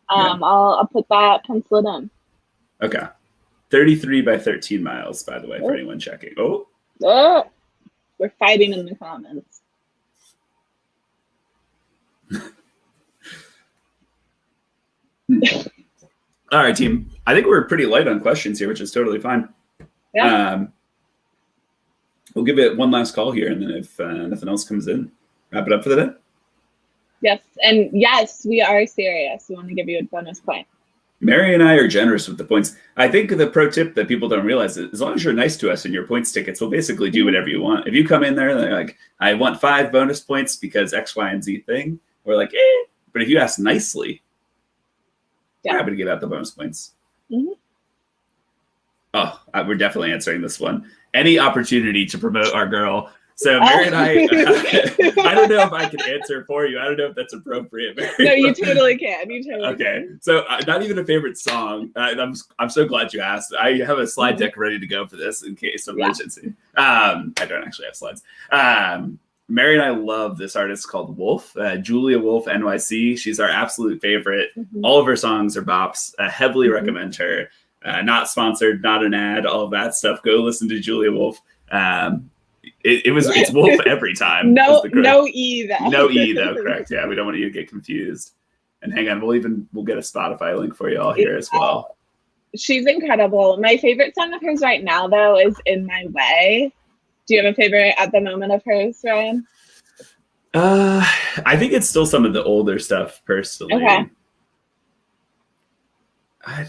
Speaker 2: I'll put that penciled in.
Speaker 1: Okay. 33 by 13 miles, by the way, for anyone checking.
Speaker 2: We're fighting in the comments.
Speaker 1: All right, team. I think we're pretty light on questions here, which is totally fine.
Speaker 2: Yeah.
Speaker 1: We'll give it one last call here, and then if nothing else comes in, wrap it up for the day.
Speaker 2: Yes, and yes, we are serious. We want to give you a bonus point.
Speaker 1: Mary and I are generous with the points. I think the pro tip that people don't realize is as long as you're nice to us and your points tickets, we'll basically do whatever you want. If you come in there and they're like, I want 5 bonus points because X, Y, and Z thing, we're like, eh. But if you ask nicely, we're happy to give out the bonus points.
Speaker 2: Mm-hmm.
Speaker 1: Oh, we're definitely answering this one. Any opportunity to promote our girl. So Mary and I don't know if I can answer for you. I don't know if that's appropriate, Mary.
Speaker 2: No, you totally can.
Speaker 1: Okay. So not even a favorite song. I'm so glad you asked. I have a slide deck ready to go for this in case of emergency. I don't actually have slides. Mary and I love this artist called Wolf, Julia Wolf, NYC. She's our absolute favorite. All of her songs are bops. Heavily recommend her. Not sponsored, not an ad, all of that stuff. Go listen to Julia Wolf. It's Wolf every time.
Speaker 2: No E though.
Speaker 1: No E though, correct. Yeah, we don't want you to get confused. And hang on, we'll get a Spotify link for you all here as well.
Speaker 2: She's incredible. My favorite song of hers right now though is In My Way. Do you have a favorite at the moment of hers, Ryan?
Speaker 1: I think it's still some of the older stuff personally.
Speaker 2: Okay.
Speaker 1: I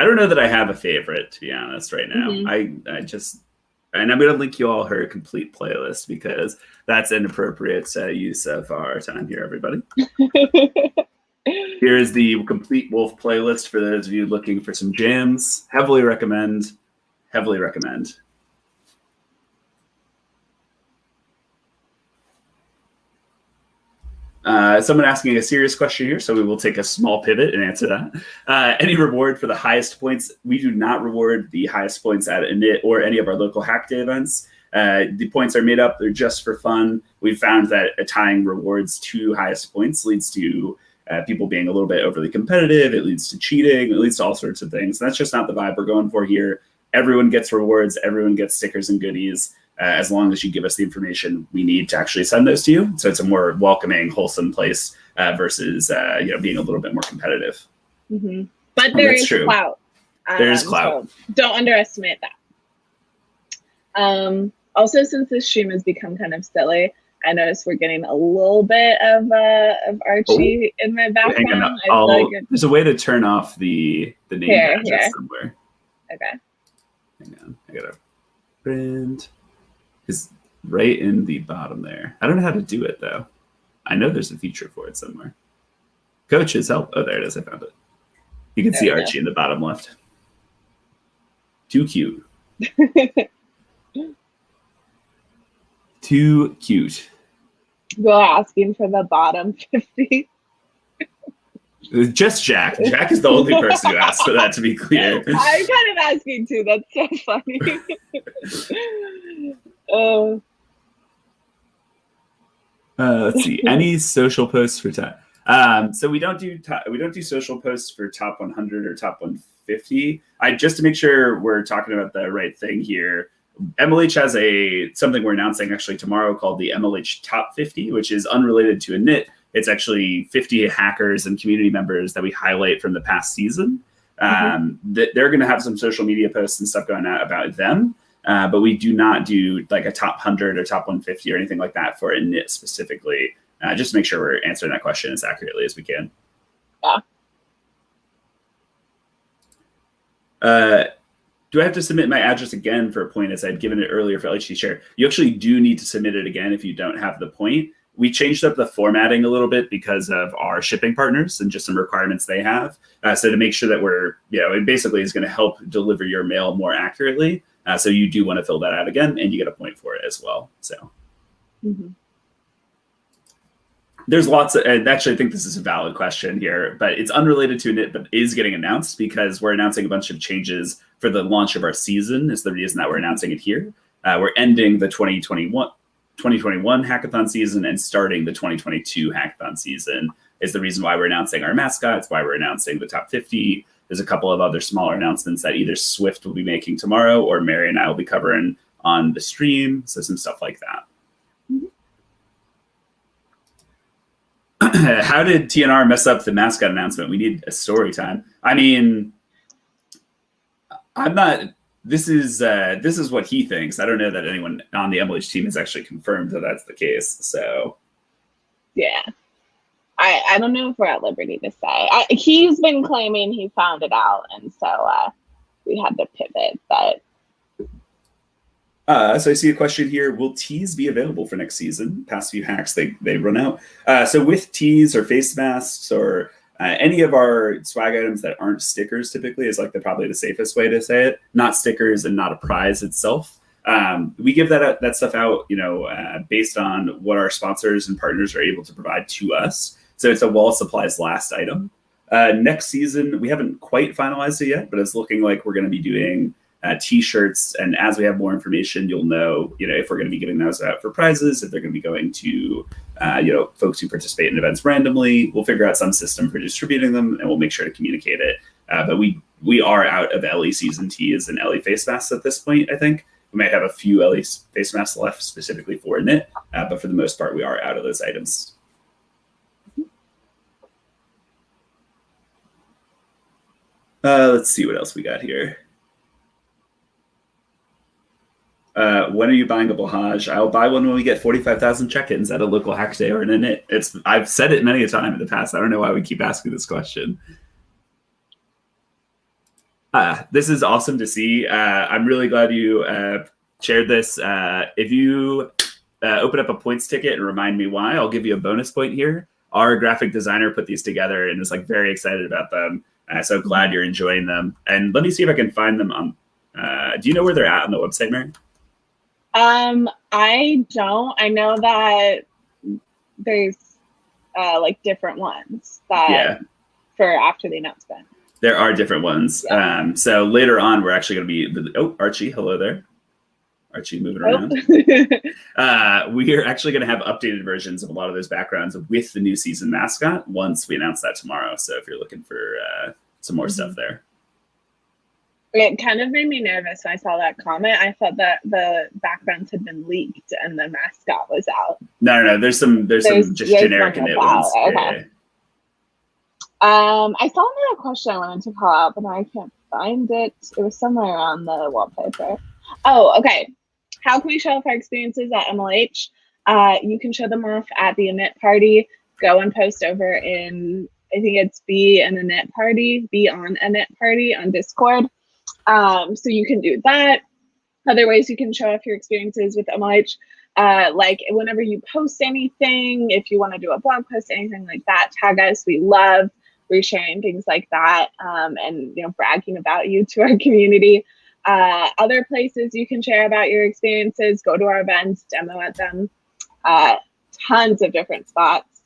Speaker 1: don't know that I have a favorite, to be honest, right now. And I'm going to link you all her complete playlist because that's an appropriate use of our time here, everybody. Here is the complete Wolf playlist for those of you looking for some jams. Heavily recommend. Heavily recommend. Someone asking a serious question here, so we will take a small pivot and answer that. Any reward for the highest points? We do not reward the highest points at INIT or any of our local hack day events. The points are made up. They're just for fun. We've found that tying rewards to highest points leads to people being a little bit overly competitive. It leads to cheating. It leads to all sorts of things. That's just not the vibe we're going for here. Everyone gets rewards. Everyone gets stickers and goodies. As long as you give us the information we need to actually send those to you. So it's a more welcoming, wholesome place versus being a little bit more competitive.
Speaker 2: Mm-hmm. But there is clout.
Speaker 1: There is clout.
Speaker 2: So don't underestimate that. Also, since this stream has become kind of silly, I noticed we're getting a little bit of Archie in my background.
Speaker 1: There's a way to turn off the name badges somewhere.
Speaker 2: Okay.
Speaker 1: Hang on. I gotta print. Is right in the bottom there. I don't know how to do it though. I know there's a feature for it somewhere. Coaches help. Oh, there it is. I found it. You can see Archie in the bottom left. Too cute. Too cute.
Speaker 2: We're asking for the bottom 50.
Speaker 1: Just Jack. Jack is the only person who asked for that, to be clear.
Speaker 2: I'm kind of asking too. That's so funny.
Speaker 1: Let's see. Any social posts for top? So we don't do social posts for top 100 or top 150. Just to make sure we're talking about the right thing here. MLH has something we're announcing actually tomorrow called the MLH Top 50, which is unrelated to INIT. It's actually 50 hackers and community members that we highlight from the past season. They're going to have some social media posts and stuff going out about them. But we do not do like a top 100 or top 150 or anything like that for INIT specifically. Just to make sure we're answering that question as accurately as we can. Do I have to submit my address again for a point as I'd given it earlier for LHC share? You actually do need to submit it again if you don't have the point. We changed up the formatting a little bit because of our shipping partners and just some requirements they have. So to make sure that it basically is going to help deliver your mail more accurately. So you do want to fill that out again, and you get a point for it as well. So there's lots of, and actually I think this is a valid question here, but it's unrelated to INIT, but is getting announced because we're announcing a bunch of changes for the launch of our season is the reason that we're announcing it here. We're ending the 2021 hackathon season and starting the 2022 hackathon season is the reason why we're announcing our mascot. It's why we're announcing the top 50. There's a couple of other smaller announcements that either Swift will be making tomorrow or Mary and I will be covering on the stream. So some stuff like that. How did TNR mess up the mascot announcement? We need a story time. I mean, this is what he thinks. I don't know that anyone on the MLH team has actually confirmed that that's the case. So
Speaker 2: yeah, I I don't know if we're at liberty to say. He's been claiming he found it out, and so we had to pivot. But
Speaker 1: so I see a question here. Will teas be available for next season? Past few hacks, they run out. So with teas or face masks or any of our swag items that aren't stickers typically is like probably the safest way to say it. Not stickers and not a prize itself. We give that stuff out, based on what our sponsors and partners are able to provide to us. So it's a Wall Supplies last item. Next season, we haven't quite finalized it yet, but it's looking like we're going to be doing T-shirts. And as we have more information, you'll know, if we're going to be giving those out for prizes, if they're going to be going to, folks who participate in events randomly. We'll figure out some system for distributing them, and we'll make sure to communicate it. But we are out of LE season teas and LE face masks at this point, I think. We might have a few LE face masks left specifically for INIT, but for the most part, we are out of those items. Let's see what else we got here. When are you buying a Blahaj? I'll buy one when we get 45,000 check-ins at a local hack day or an INIT. I've said it many a time in the past. I don't know why we keep asking this question. This is awesome to see. I'm really glad you shared this. If you open up a points ticket and remind me why, I'll give you a bonus point here. Our graphic designer put these together and was very excited about them. So glad you're enjoying them. And let me see if I can find them on. Do you know where they're at on the website, Mary?
Speaker 2: I don't. I know that there's different ones that for after the announcement.
Speaker 1: There are different ones. Yeah. So later on, we're actually going to be Archie. Hello there. Archie moving around. We are actually going to have updated versions of a lot of those backgrounds with the new season mascot once we announce that tomorrow. So if you're looking for some more stuff there.
Speaker 2: It kind of made me nervous when I saw that comment. I thought that the backgrounds had been leaked and the mascot was out.
Speaker 1: No. There's some just generic INIT ones.
Speaker 2: Okay. I saw another question I wanted to call out, but I can't find it. It was somewhere on the wallpaper. Oh, okay. How can we show off our experiences at MLH? You can show them off at the INIT party. Go and post over in, I think it's Be on INIT party on Discord. So you can do that. Other ways you can show off your experiences with MLH, whenever you post anything, if you want to do a blog post, anything like that, tag us. We love resharing things like that, and bragging about you to our community. Other places you can share about your experiences, go to our events, demo at them, tons of different spots.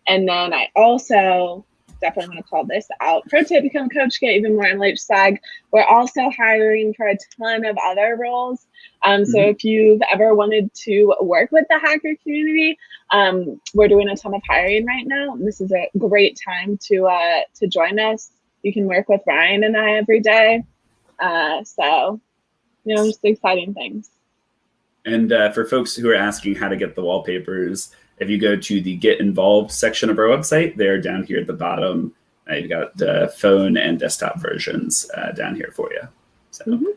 Speaker 2: And then I also definitely want to call this out. Pro tip, become a coach, get even more MLH swag. We're also hiring for a ton of other roles. So if you've ever wanted to work with the hacker community, we're doing a ton of hiring right now. This is a great time to join us. You can work with Ryan and I every day. So, just exciting things.
Speaker 1: And for folks who are asking how to get the wallpapers, if you go to the Get Involved section of our website, they're down here at the bottom. You've got phone and desktop versions down here for you. So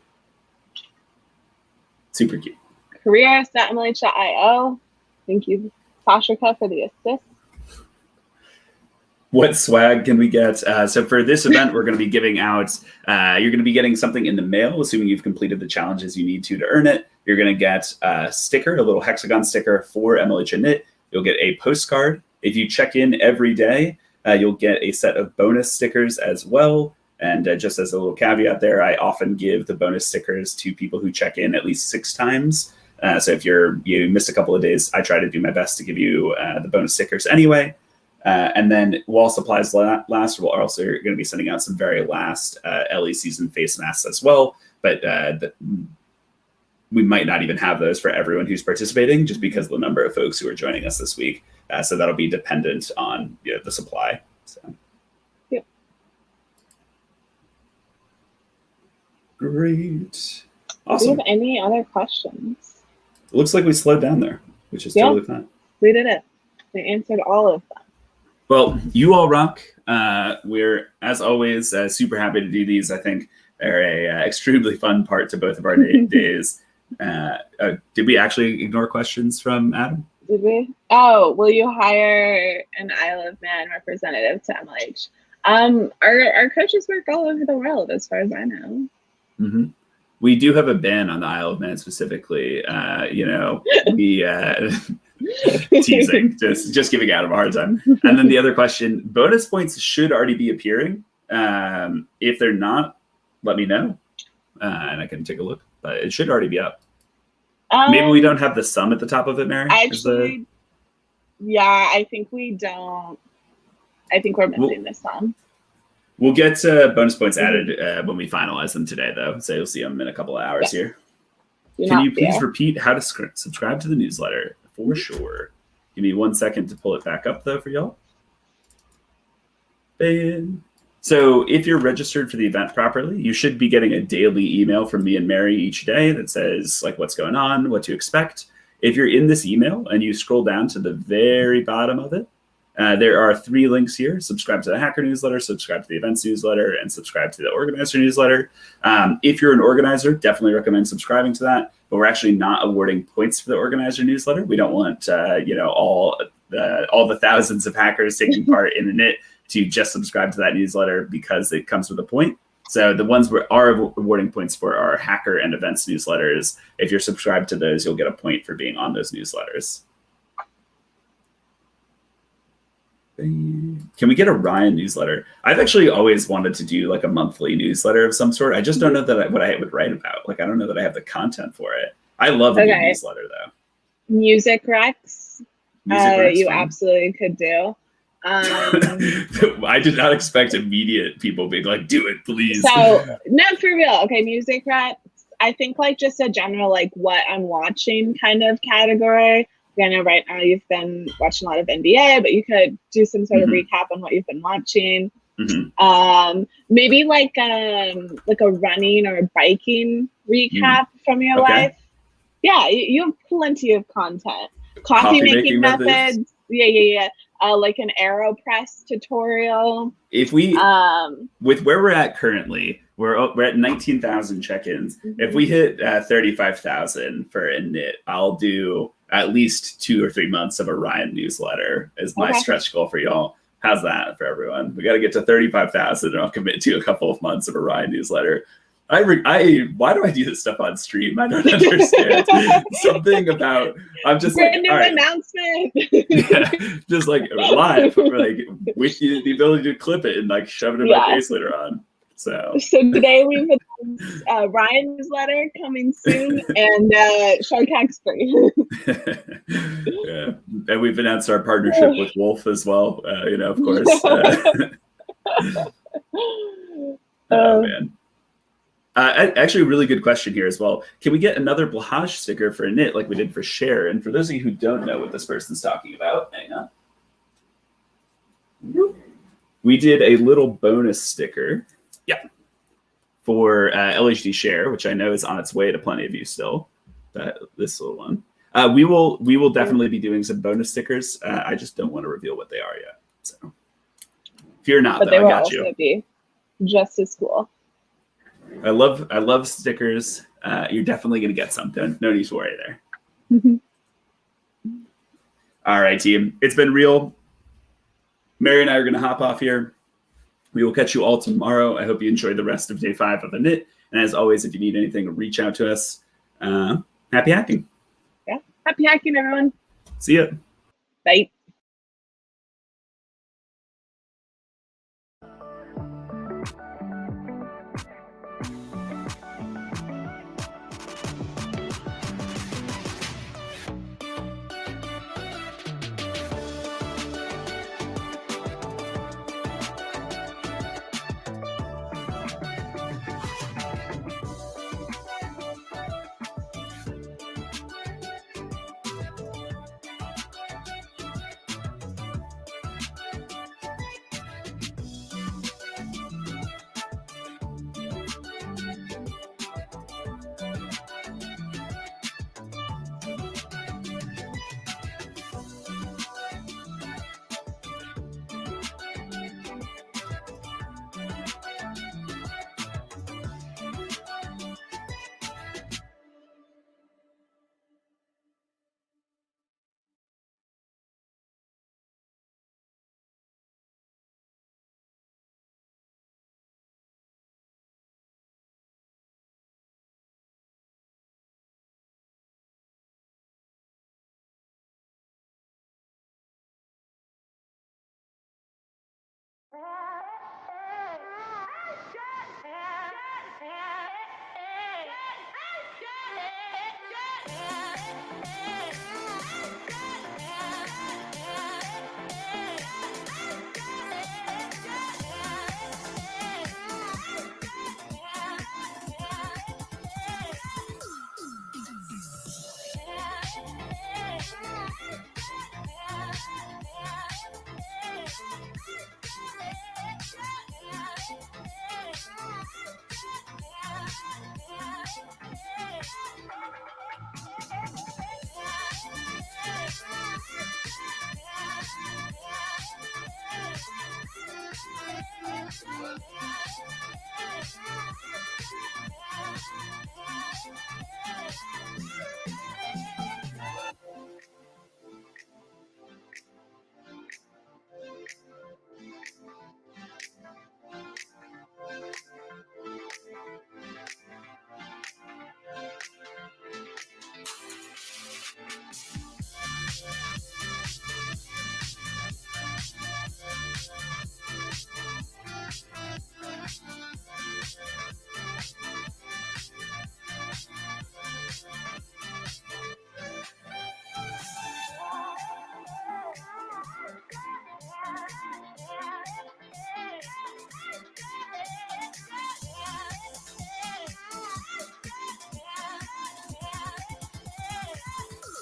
Speaker 1: super cute.
Speaker 2: Careers.mlh.io. Thank you, Sashika, for the assist.
Speaker 1: What swag can we get? So for this event, we're going to be giving out, you're going to be getting something in the mail, assuming you've completed the challenges you need to earn it. You're going to get a sticker, a little hexagon sticker for MLH INIT. You'll get a postcard. If you check in every day, you'll get a set of bonus stickers as well. And just as a little caveat there, I often give the bonus stickers to people who check in at least 6 times. So if you missed a couple of days, I try to do my best to give you the bonus stickers anyway. And then Wall Supplies last, we're also going to be sending out some very last LE season face masks as well. But we might not even have those for everyone who's participating, just because of the number of folks who are joining us this week. So that'll be dependent on the supply. So.
Speaker 2: Yep.
Speaker 1: Great.
Speaker 2: Awesome. Do you have any other questions?
Speaker 1: It looks like we slowed down there, which is totally fine.
Speaker 2: We did it. We answered all of them.
Speaker 1: Well, you all rock. We're, as always, super happy to do these. I think they're a extremely fun part to both of our days. Did we actually ignore questions from Adam?
Speaker 2: Did we? Oh, will you hire an Isle of Man representative to MLH? Our coaches work all over the world, as far as I know.
Speaker 1: Mm-hmm. We do have a ban on the Isle of Man specifically. We teasing, just giving Adam a hard time. And then the other question: bonus points should already be appearing. If they're not, let me know, and I can take a look. But it should already be up. Maybe we don't have the sum at the top of it, Mary.
Speaker 2: Actually, yeah, I think we don't. I think we're missing the sum.
Speaker 1: We'll get bonus points added when we finalize them today, though. So you'll see them in a couple of hours here. Can you please repeat how to subscribe to the newsletter? For sure. Give me 1 second to pull it back up, though, for y'all. So if you're registered for the event properly, you should be getting a daily email from me and Mary each day that says like what's going on, what to expect. If you're in this email and you scroll down to the very bottom of it, there are 3 links here: subscribe to the hacker newsletter, subscribe to the events newsletter, and subscribe to the organizer newsletter. If you're an organizer, definitely recommend subscribing to that. But we're actually not awarding points for the organizer newsletter. We don't want all the thousands of hackers taking part in INIT to just subscribe to that newsletter because it comes with a point. So the ones we are awarding points for are hacker and events newsletters. If you're subscribed to those, you'll get a point for being on those newsletters. Can we get a Ryan newsletter? I've actually always wanted to do like a monthly newsletter of some sort. I just don't know what I would write about. Like, I don't know that I have the content for it. I love a good newsletter, though.
Speaker 2: Music Rex, you absolutely could do.
Speaker 1: I did not expect immediate people being like, do it, please.
Speaker 2: So, no, for real. Okay, Music Rex. I think like just a general like what I'm watching kind of category. I know right now you've been watching a lot of NBA, but you could do some sort of recap on what you've been watching. Maybe like a running or biking recap from your life. Yeah, you have plenty of content. Coffee making methods. Yeah. Like an AeroPress tutorial.
Speaker 1: If we, with where we're at currently, we're at 19,000 check-ins. If we hit 35,000 for INIT, I'll do at least 2 or 3 months of a Ryan newsletter as my stretch goal for y'all. How's that for everyone? We got to get to 35,000 and I'll commit to a couple of months of a Ryan newsletter. Why do I do this stuff on stream? I don't understand. Something about, I'm just
Speaker 2: brand new announcement.
Speaker 1: Just like live, like with the ability to clip it and like shove it in my face later on. So
Speaker 2: today we've announced Ryan newsletter coming soon and Shark Hacks free.
Speaker 1: Yeah, and we've announced our partnership with Wolf as well. Of course. Oh man. Actually, a really good question here as well. Can we get another Blahaj sticker for INIT like we did for Share? And for those of you who don't know what this person's talking about, hang on. We did a little bonus sticker. Yeah. For LHD Share, which I know is on its way to plenty of you still. This little one. We will definitely be doing some bonus stickers. I just don't want to reveal what they are yet. So fear not,
Speaker 2: but
Speaker 1: though.
Speaker 2: They
Speaker 1: I got you.
Speaker 2: Also be just as cool.
Speaker 1: I love stickers. You're definitely gonna get something. No need to worry there. All right, team. It's been real. Mary and I are gonna hop off here. We will catch you all tomorrow. I hope you enjoyed the rest of day 5 of INIT. And as always, if you need anything, reach out to us. Happy hacking.
Speaker 2: Yeah. Happy hacking, everyone.
Speaker 1: See ya.
Speaker 2: Bye.